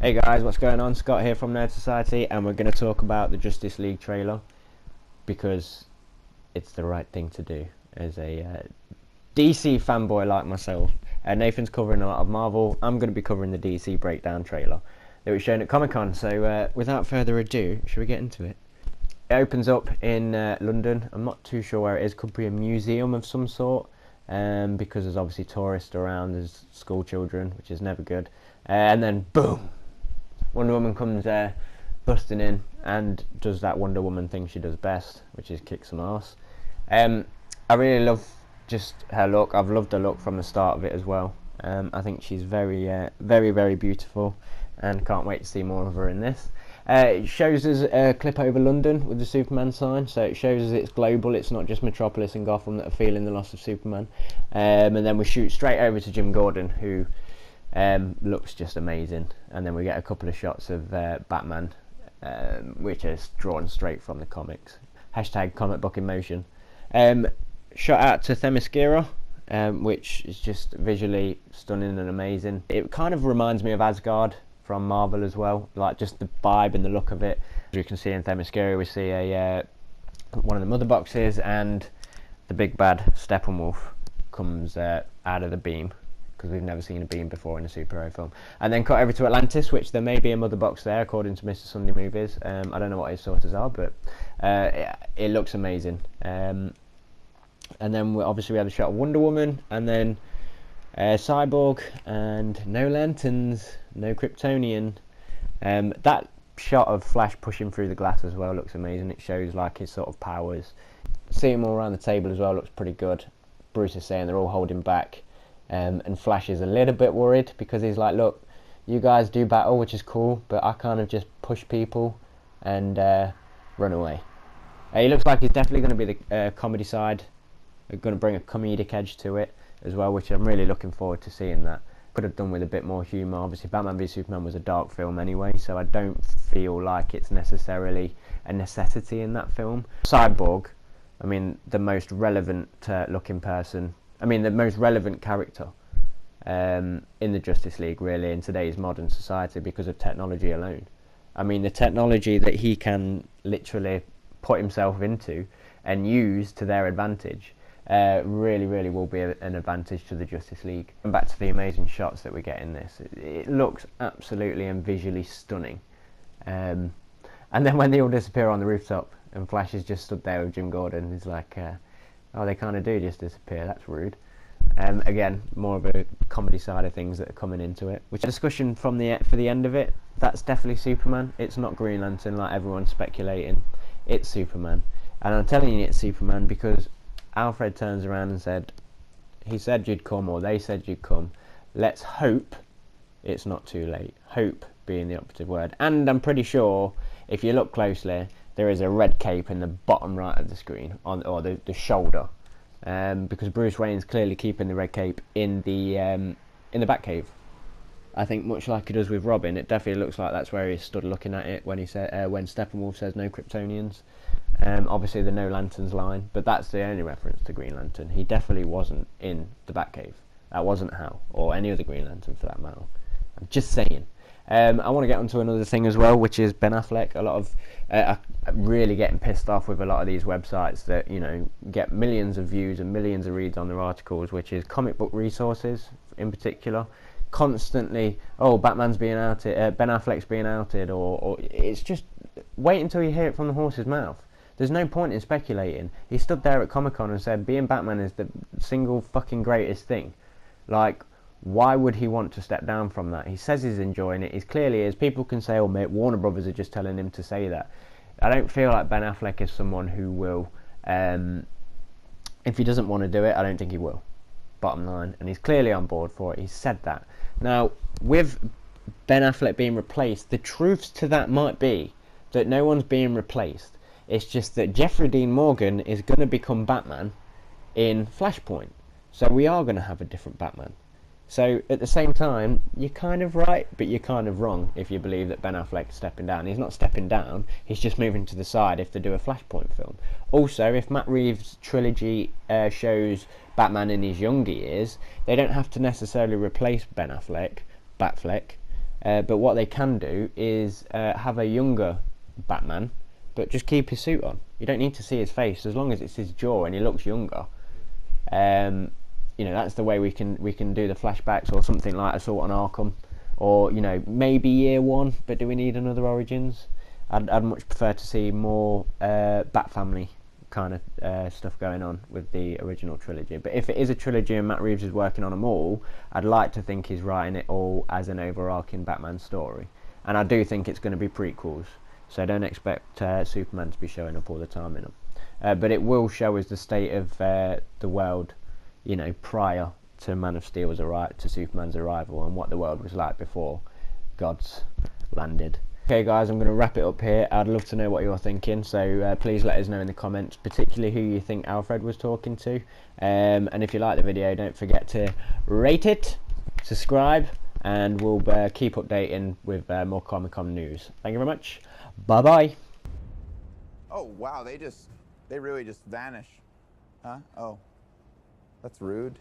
Hey guys, what's going on? Scott here from Nerd Society, and we're going to talk about the Justice League trailer because it's the right thing to do as a DC fanboy like myself. Nathan's covering a lot of Marvel. I'm going to be covering the DC breakdown trailer that was shown at Comic-Con. So without further ado, should we get into it? It opens up in London. I'm not too sure where it is. Could be a museum of some sort, because there's obviously tourists around. There's school children, which is never good. And then boom, Wonder Woman comes busting in and does that Wonder Woman thing she does best, which is kick some ass. I really love just her look. I've loved her look from the start of it as well. I think she's very, very beautiful, and can't wait to see more of her in this. It shows us a clip over London with the Superman sign, so it shows us it's global. It's not just Metropolis and Gotham that are feeling the loss of Superman. And then we shoot straight over to Jim Gordon, who looks just amazing, and then we get a couple of shots of Batman, which is drawn straight from the comics. Hashtag comic book in motion. Shot out to Themyscira, which is just visually stunning and amazing. It kind of reminds me of Asgard from Marvel as well, like just the vibe and the look of it. As you can see in Themyscira, we see a one of the mother boxes, and the big bad Steppenwolf comes out of the beam, because we've never seen a beam before in a superhero film. And then cut over to Atlantis, which there may be a mother box there, according to Mr. Sunday Movies. I don't know what his sources are, but it looks amazing. And then obviously we have a shot of Wonder Woman, and then Cyborg, and no lanterns, no Kryptonian. That shot of Flash pushing through the glass as well looks amazing. It shows like his sort of powers. Seeing them all around the table as well looks pretty good. Bruce is saying they're all holding back. And Flash is a little bit worried, because he's like, look, you guys do battle, which is cool, but I kind of just push people and run away. He looks like he's definitely going to be the comedy side, going to bring a comedic edge to it as well, which I'm really looking forward to seeing that. Could have done with a bit more humour. Obviously Batman v Superman was a dark film anyway, so I don't feel like it's necessarily a necessity in that film. Cyborg, I mean, the most relevant looking person, the most relevant character in the Justice League, really, in today's modern society, because of technology alone. I mean, the technology that he can literally put himself into and use to their advantage really will be an advantage to the Justice League. And back to the amazing shots that we get in this. It looks absolutely and visually stunning. And then when they all disappear on the rooftop and Flash is just stood there with Jim Gordon, he's like, oh, they kind of do just disappear, that's rude. Again, more of a comedy side of things that are coming into it. Which discussion for the end of it, that's definitely Superman. It's not Green Lantern like everyone's speculating. It's Superman. And I'm telling you it's Superman because Alfred turns around and said, he said you'd come, or they said you'd come. Let's hope it's not too late. Hope being the operative word. And I'm pretty sure, if you look closely, there is a red cape in the bottom right of the screen, or the shoulder, because Bruce Wayne's clearly keeping the red cape in the Batcave. I think much like he does with Robin, it definitely looks like that's where he stood looking at it when he said when Steppenwolf says no Kryptonians. Obviously the no lanterns line, but that's the only reference to Green Lantern. He definitely wasn't in the Batcave. That wasn't Hal, or any other Green Lantern for that matter. I'm just saying. I want to get onto another thing as well, which is Ben Affleck. A lot of I'm really getting pissed off with a lot of these websites that get millions of views and millions of reads on their articles, which is comic book resources in particular. Constantly, Batman's being outed, Ben Affleck's being outed, or it's just wait until you hear it from the horse's mouth. There's no point in speculating. He stood there at Comic-Con and said being Batman is the single fucking greatest thing. Like, why would he want to step down from that? He says he's enjoying it. He clearly is. People can say, oh mate, Warner Brothers are just telling him to say that. I don't feel like Ben Affleck is someone who will, if he doesn't want to do it, I don't think he will. Bottom line. And he's clearly on board for it. He's said that. Now, with Ben Affleck being replaced, the truths to that might be that no one's being replaced. It's just that Jeffrey Dean Morgan is going to become Batman in Flashpoint. So we are going to have a different Batman. So at the same time, you're kind of right, but you're kind of wrong if you believe that Ben Affleck's stepping down. He's not stepping down, he's just moving to the side if they do a Flashpoint film. Also, if Matt Reeves' trilogy shows Batman in his younger years, they don't have to necessarily replace Ben Affleck, Batfleck, But what they can do is have a younger Batman, but just keep his suit on. You don't need to see his face as long as it's his jaw and he looks younger. You know, that's the way we can do the flashbacks, or something like Assault on Arkham, or you know, maybe Year One. But do we need another Origins? I'd much prefer to see more Bat Family kind of stuff going on with the original trilogy. But if it is a trilogy and Matt Reeves is working on them all, I'd like to think he's writing it all as an overarching Batman story. And I do think it's going to be prequels, so don't expect Superman to be showing up all the time in them. But it will show us the state of the world, you know, prior to Man of Steel's to Superman's arrival, and what the world was like before gods landed. Okay guys, I'm going to wrap it up here. I'd love to know what you're thinking, so please let us know in the comments, particularly who you think Alfred was talking to. And if you like the video, don't forget to rate it, subscribe, and we'll keep updating with more Comic-Con news. Thank you very much. Bye bye. Oh wow, they really just vanish. Huh? Oh, that's rude.